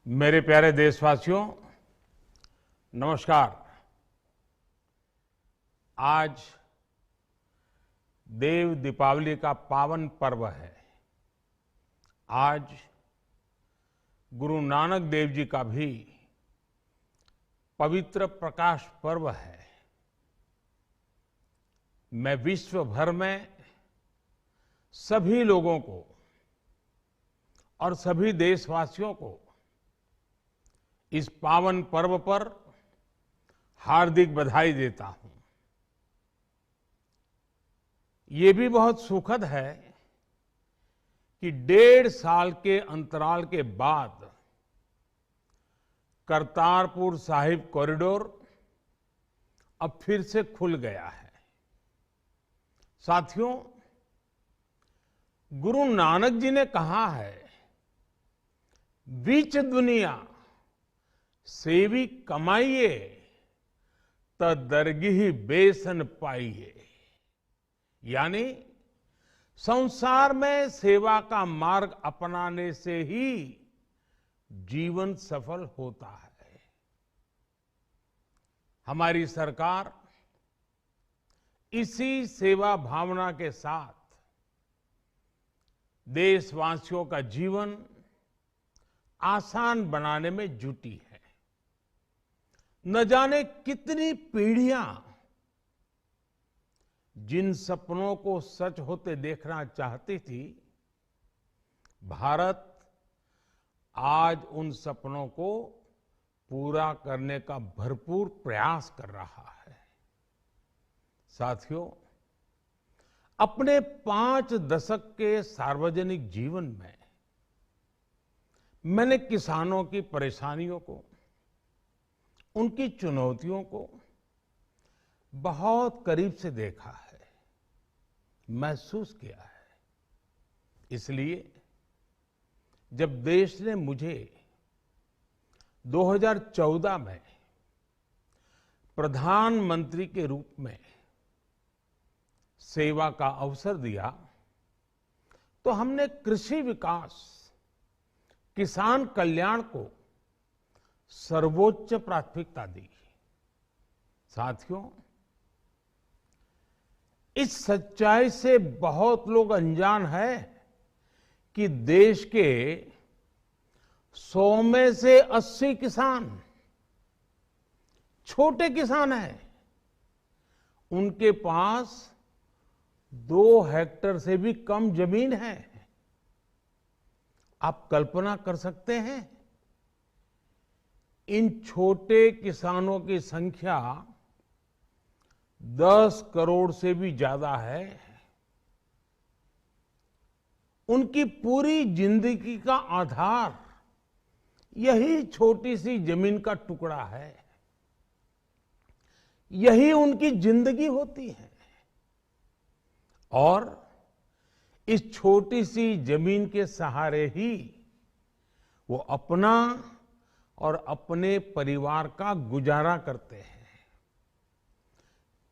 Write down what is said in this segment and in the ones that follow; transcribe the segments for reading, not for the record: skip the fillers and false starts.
मेरे प्यारे देशवासियों, नमस्कार। आज देव दीपावली का पावन पर्व है। आज गुरु नानक देव जी का भी पवित्र प्रकाश पर्व है। मैं विश्व भर में सभी लोगों को और सभी देशवासियों को इस पावन पर्व पर हार्दिक बधाई देता हूं। ये भी बहुत सुखद है कि 1.5 साल के अंतराल के बाद करतारपुर साहिब कॉरिडोर अब फिर से खुल गया है। साथियों, गुरु नानक जी ने कहा है, बीच दुनिया सेवी कमाइए त दरगिही बेसन पाइए। यानी संसार में सेवा का मार्ग अपनाने से ही जीवन सफल होता है। हमारी सरकार इसी सेवा भावना के साथ देशवासियों का जीवन आसान बनाने में जुटी है। न जाने कितनी पीढ़ियां जिन सपनों को सच होते देखना चाहती थी, भारत आज उन सपनों को पूरा करने का भरपूर प्रयास कर रहा है। साथियों, अपने 5 दशक के सार्वजनिक जीवन में मैंने किसानों की परेशानियों को, उनकी चुनौतियों को बहुत करीब से देखा है, महसूस किया है। इसलिए जब देश ने मुझे 2014 में प्रधानमंत्री के रूप में सेवा का अवसर दिया, तो हमने कृषि विकास, किसान कल्याण को सर्वोच्च प्राथमिकता दी। साथियों, इस सच्चाई से बहुत लोग अनजान है कि देश के 100 में से 80 किसान छोटे किसान हैं। उनके पास 2 हेक्टेयर से भी कम जमीन है। आप कल्पना कर सकते हैं, इन छोटे किसानों की संख्या 10 करोड़ से भी ज्यादा है। उनकी पूरी जिंदगी का आधार यही छोटी सी जमीन का टुकड़ा है। यही उनकी जिंदगी होती है। और इस छोटी सी जमीन के सहारे ही वो अपना और अपने परिवार का गुजारा करते हैं।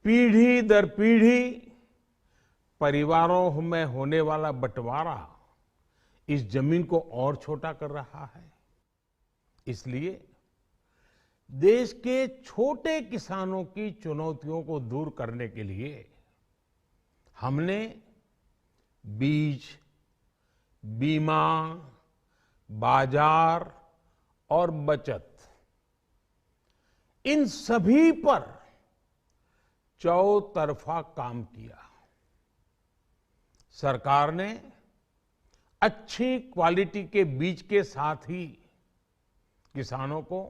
पीढ़ी दर पीढ़ी परिवारों में होने वाला बंटवारा इस जमीन को और छोटा कर रहा है। इसलिए देश के छोटे किसानों की चुनौतियों को दूर करने के लिए हमने बीज, बीमा, बाजार और बचत, इन सभी पर चौतरफा काम किया। सरकार ने अच्छी क्वालिटी के बीज के साथ ही किसानों को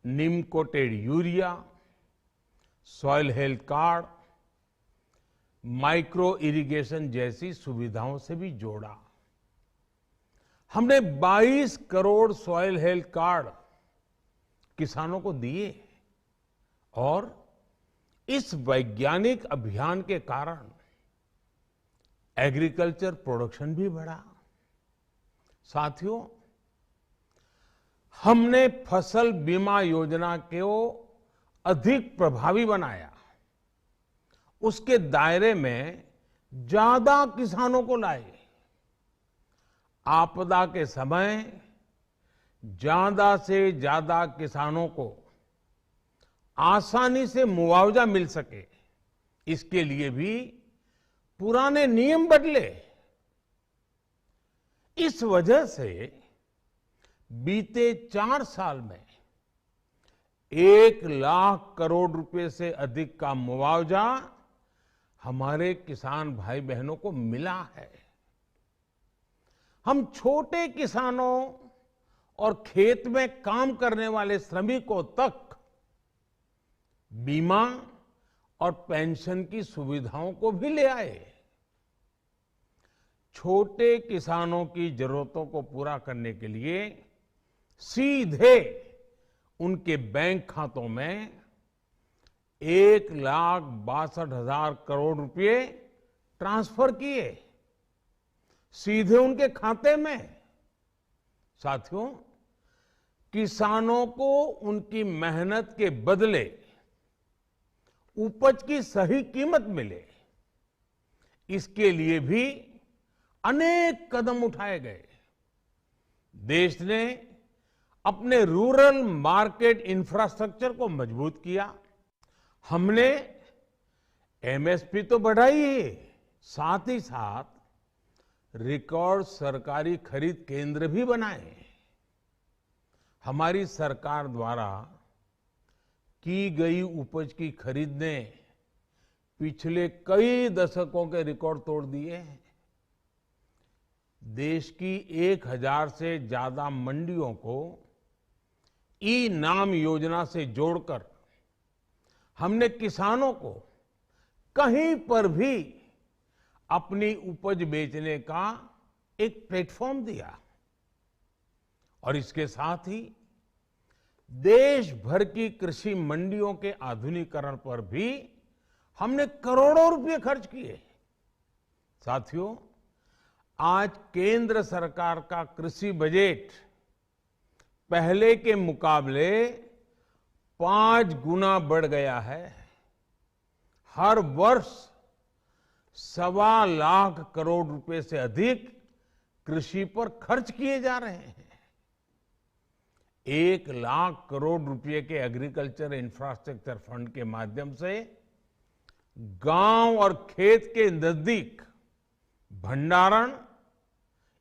नीम coated urea, soil health card, micro irrigation जैसी सुविधाओं से भी जोड़ा। हमने 22 करोड़ सॉइल हेल्थ कार्ड किसानों को दिए और इस वैज्ञानिक अभियान के कारण एग्रीकल्चर प्रोडक्शन भी बढ़ा। साथियों, हमने फसल बीमा योजना को अधिक प्रभावी बनाया। उसके दायरे में ज्यादा किसानों को लाए। आपदा के समय ज्यादा से ज्यादा किसानों को आसानी से मुआवजा मिल सके, इसके लिए भी पुराने नियम बदले। इस वजह से बीते 4 साल में 1 लाख करोड़ रुपए से अधिक का मुआवजा हमारे किसान भाई बहनों को मिला है। हम छोटे किसानों और खेत में काम करने वाले श्रमिकों तक बीमा और पेंशन की सुविधाओं को भी ले आए। छोटे किसानोों की जरूरतों को पूरा करने के लिए सीधे उनके बैंक खातों में 1,62,000 करोड़ रुपए ट्रांसफर किए, सीधे उनके खाते में। साथियों, किसानों को उनकी मेहनत के बदले उपज की सही कीमत मिले, इसके लिए भी अनेक कदम उठाए गए। देश ने अपने रूरल मार्केट इंफ्रास्ट्रक्चर को मजबूत किया। हमने एमएसपी तो बढ़ाई ही, साथ ही साथ रिकॉर्ड सरकारी खरीद केंद्र भी बनाए। हमारी सरकार द्वारा की गई उपज की खरीद ने पिछले कई दशकों के रिकॉर्ड तोड़ दिए हैं। देश की 1000 से ज्यादा मंडियों को ई नाम योजना से जोड़कर हमने किसानों को कहीं पर भी अपनी उपज बेचने का एक प्लेटफॉर्म दिया। और इसके साथ ही देश भर की कृषि मंडियों के आधुनिकीकरण पर भी हमने करोड़ों रुपए खर्च किए। साथियों, आज केंद्र सरकार का कृषि बजट पहले के मुकाबले 5 गुना बढ़ गया है। हर वर्ष 1.25 लाख करोड़ रुपए से अधिक कृषि पर खर्च किए जा रहे हैं। 1 लाख करोड़ रुपए के एग्रीकल्चर इंफ्रास्ट्रक्चर फंड के माध्यम से गांव और खेत के नजदीक भंडारण,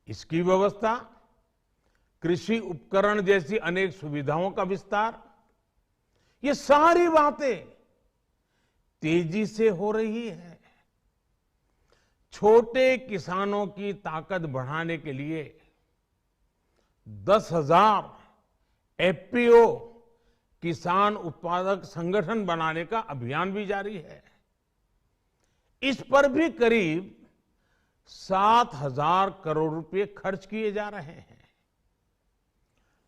इसकी व्यवस्था, कृषि उपकरण जैसी अनेक सुविधाओं का विस्तार, ये सारी बातें तेजी से हो रही है। छोटे किसानों की ताकत बढ़ाने के लिए 10,000 एफपीओ किसान उत्पादक संगठन बनाने का अभियान भी जारी है। इस पर भी करीब 7,000 करोड़ रुपए खर्च किए जा रहे हैं।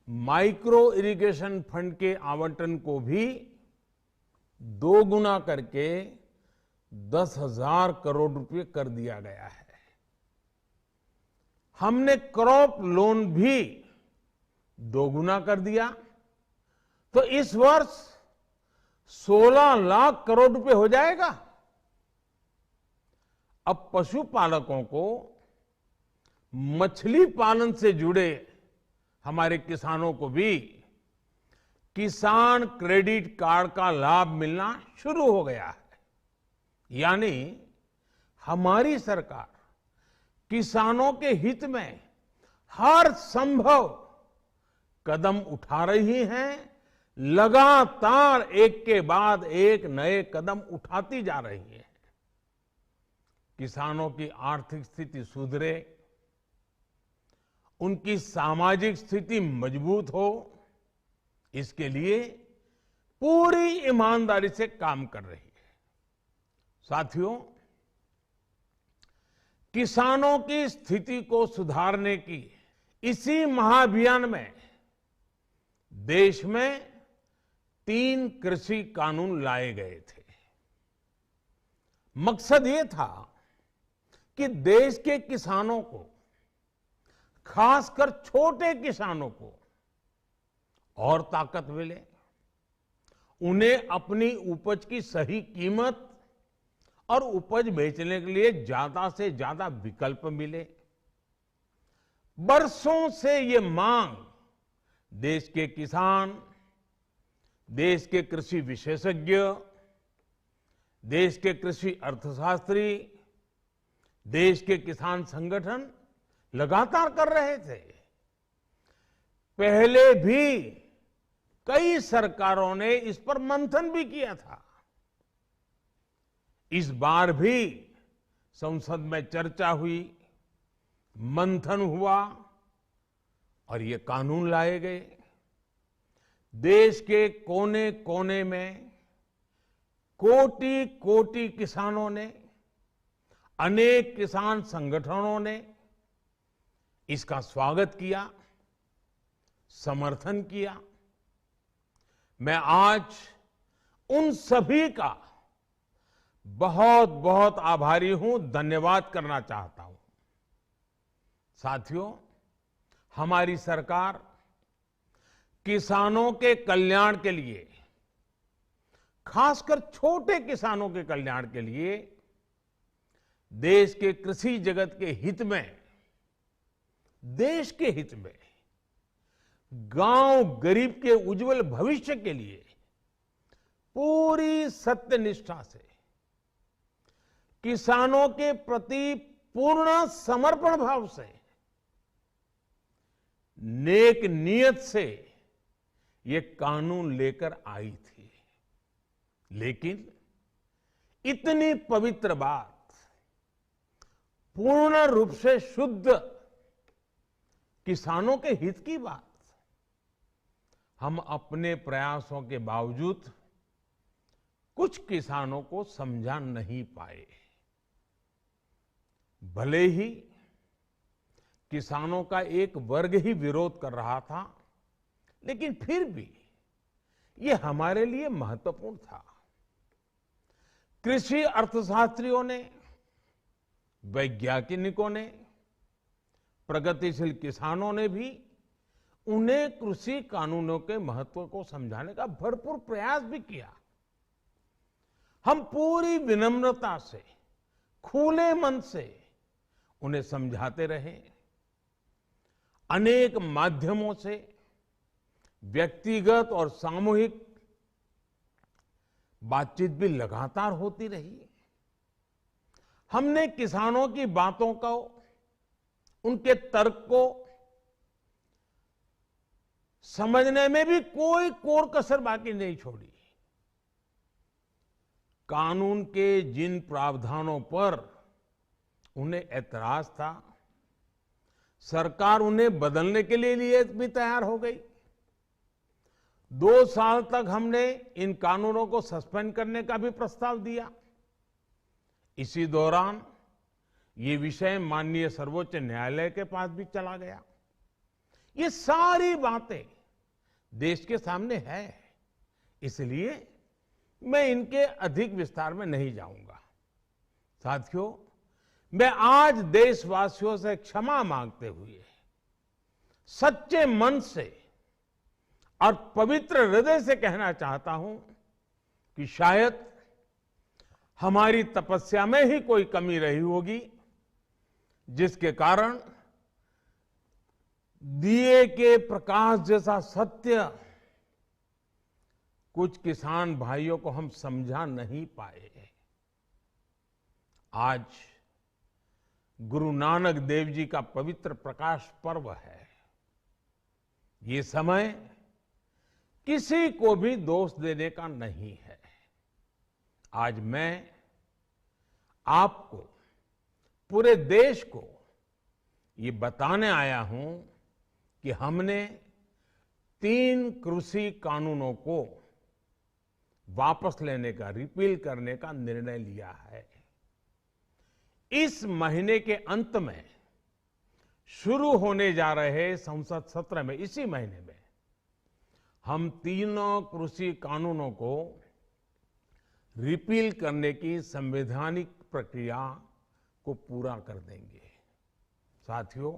माइक्रो इरिगेशन फंड के आवंटन को भी 2 गुना करके 10,000 करोड़ रुपए कर दिया गया है। हमने क्रॉप लोन भी 2 गुना कर दिया, तो इस वर्ष 16 लाख करोड़ रुपए हो जाएगा। अब पशुपालकों को मछली पालन से जुड़े हमारे किसानों को भी किसान क्रेडिट कार्ड का लाभ मिलना शुरू हो गया है। यानी हमारी सरकार किसानों के हित में हर संभव कदम उठा रही है, लगातार एक के बाद एक नए कदम उठाती जा रही है। किसानों की आर्थिक स्थिति सुधरे, उनकी सामाजिक स्थिति मजबूत हो, इसके लिए पूरी ईमानदारी से काम कर रही है। साथियों, किसानों की स्थिति को सुधारने की इसी महाअभियान में देश में 3 कृषि कानून लाए गए थे। मकसद ये था कि देश के किसानों को, खासकर छोटे किसानों को और ताकत मिले, उन्हें अपनी उपज की सही कीमत और उपज बेचने के लिए ज्यादा से ज्यादा विकल्प मिले। बरसों से ये मांग देश के किसान, देश के कृषि विशेषज्ञ, देश के कृषि अर्थशास्त्री, देश के किसान संगठन लगातार कर रहे थे। पहले भी कई सरकारों ने इस पर मंथन भी किया था। इस बार भी संसद में चर्चा हुई, मंथन हुआ और ये कानून लाए गए। देश के कोने कोने में कोटि कोटि किसानों ने, अनेक किसान संगठनों ने इसका स्वागत किया, समर्थन किया। मैं आज उन सभी का बहुत बहुत आभारी हूं, धन्यवाद करना चाहता हूं। साथियों, हमारी सरकार किसानों के कल्याण के लिए, खासकर छोटे किसानों के कल्याण के लिए, देश के कृषि जगत के हित में, देश के हित में, गांव गरीब के उज्जवल भविष्य के लिए पूरी सत्यनिष्ठा से, किसानों के प्रति पूर्ण समर्पण भाव से, नेक नियत से ये कानून लेकर आई थी। लेकिन इतनी पवित्र बात, पूर्ण रूप से शुद्ध किसानों के हित की बात, हम अपने प्रयासों के बावजूद कुछ किसानों को समझा नहीं पाए। भले ही किसानों का एक वर्ग ही विरोध कर रहा था, लेकिन फिर भी ये हमारे लिए महत्वपूर्ण था। कृषि अर्थशास्त्रियों ने, वैज्ञानिकों ने, प्रगतिशील किसानों ने भी उन्हें कृषि कानूनों के महत्व को समझाने का भरपूर प्रयास भी किया। हम पूरी विनम्रता से, खुले मन से उन्हें समझाते रहे। अनेक माध्यमों से व्यक्तिगत और सामूहिक बातचीत भी लगातार होती रही। हमने किसानों की बातों को, उनके तर्क को समझने में भी कोई कोर कसर बाकी नहीं छोड़ी। कानून के जिन प्रावधानों पर उन्हें ऐतराज था, सरकार उन्हें बदलने के लिए भी तैयार हो गई। 2 साल तक हमने इन कानूनों को सस्पेंड करने का भी प्रस्ताव दिया। इसी दौरान ये विषय माननीय सर्वोच्च न्यायालय के पास भी चला गया। ये सारी बातें देश के सामने है, इसलिए मैं इनके अधिक विस्तार में नहीं जाऊंगा। साथियों, मैं आज देशवासियों से क्षमा मांगते हुए सच्चे मन से और पवित्र हृदय से कहना चाहता हूं कि शायद हमारी तपस्या में ही कोई कमी रही होगी, जिसके कारण दिए के प्रकाश जैसा सत्य कुछ किसान भाइयों को हम समझा नहीं पाए। आज गुरु नानक देव जी का पवित्र प्रकाश पर्व है। ये समय किसी को भी दोष देने का नहीं है। आज मैं आपको, पूरे देश को ये बताने आया हूं कि हमने 3 कृषि कानूनों को वापस लेने का, रिपील करने का निर्णय लिया है। इस महीने के अंत में शुरू होने जा रहे संसद सत्र में, इसी महीने में, हम 3 कृषि कानूनों को रिपील करने की संवैधानिक प्रक्रिया को पूरा कर देंगे। साथियों,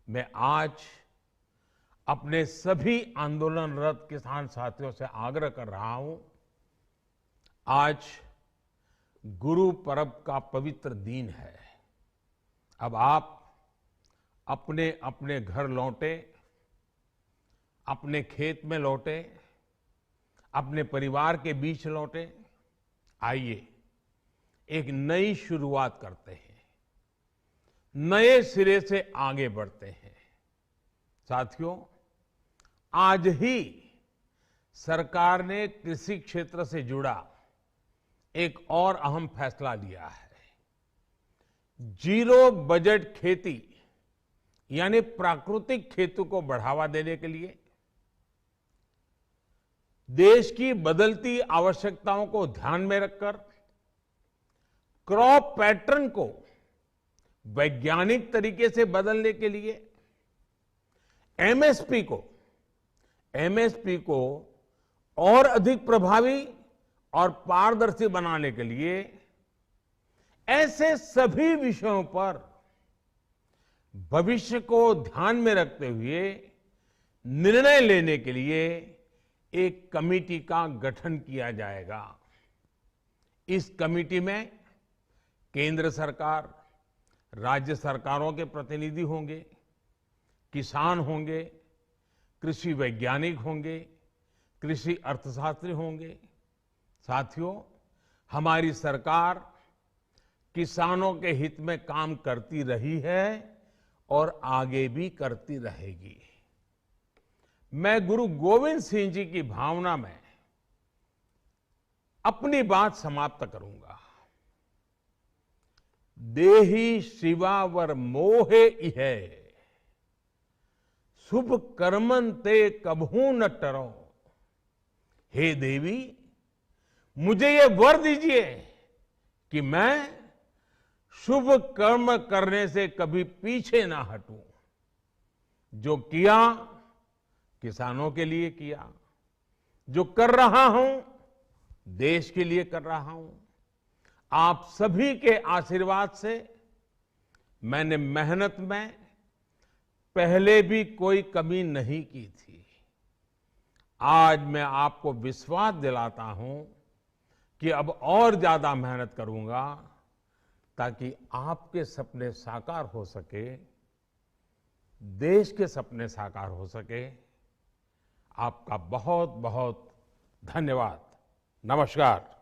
मैं आज अपने सभी आंदोलनरत किसान साथियों से आग्रह कर रहा हूं, आज गुरु पर्व का पवित्र दिन है। अब आप अपने अपने घर लौटे, अपने खेत में लौटे, अपने परिवार के बीच लौटे। आइए एक नई शुरुआत करते हैं, नए सिरे से आगे बढ़ते हैं। साथियों, आज ही सरकार ने कृषि क्षेत्र से जुड़ा एक और अहम फैसला लिया है। जीरो बजट खेती यानी प्राकृतिक खेती को बढ़ावा देने के लिए देश की बदलती आवश्यकताओं को ध्यान में रखकर क्रॉप पैटर्न को वैज्ञानिक तरीके से बदलने के लिए एमएसपी को और अधिक प्रभावी और पारदर्शी बनाने के लिए ऐसे सभी विषयों पर भविष्य को ध्यान में रखते हुए निर्णय लेने के लिए एक कमेटी का गठन किया जाएगा। इस कमेटी में केंद्र सरकार, राज्य सरकारों के प्रतिनिधि होंगे, किसान होंगे, कृषि वैज्ञानिक होंगे, कृषि अर्थशास्त्री होंगे। साथियों, हमारी सरकार किसानों के हित में काम करती रही है और आगे भी करती रहेगी। मैं गुरु गोविंद सिंह जी की भावना में अपनी बात समाप्त करूंगा। देहि शिवावर मोहे इहे, शुभ कर्मन ते कबहू न टरो। हे देवी, मुझे ये वर दीजिए कि मैं शुभ कर्म करने से कभी पीछे ना हटूं। जो किया किसानों के लिए किया, जो कर रहा हूं देश के लिए कर रहा हूं। आप सभी के आशीर्वाद से मैंने मेहनत में पहले भी कोई कमी नहीं की थी। आज मैं आपको विश्वास दिलाता हूं कि अब और ज्यादा मेहनत करूंगा ताकि आपके सपने साकार हो सके, देश के सपने साकार हो सके। आपका बहुत बहुत धन्यवाद। नमस्कार।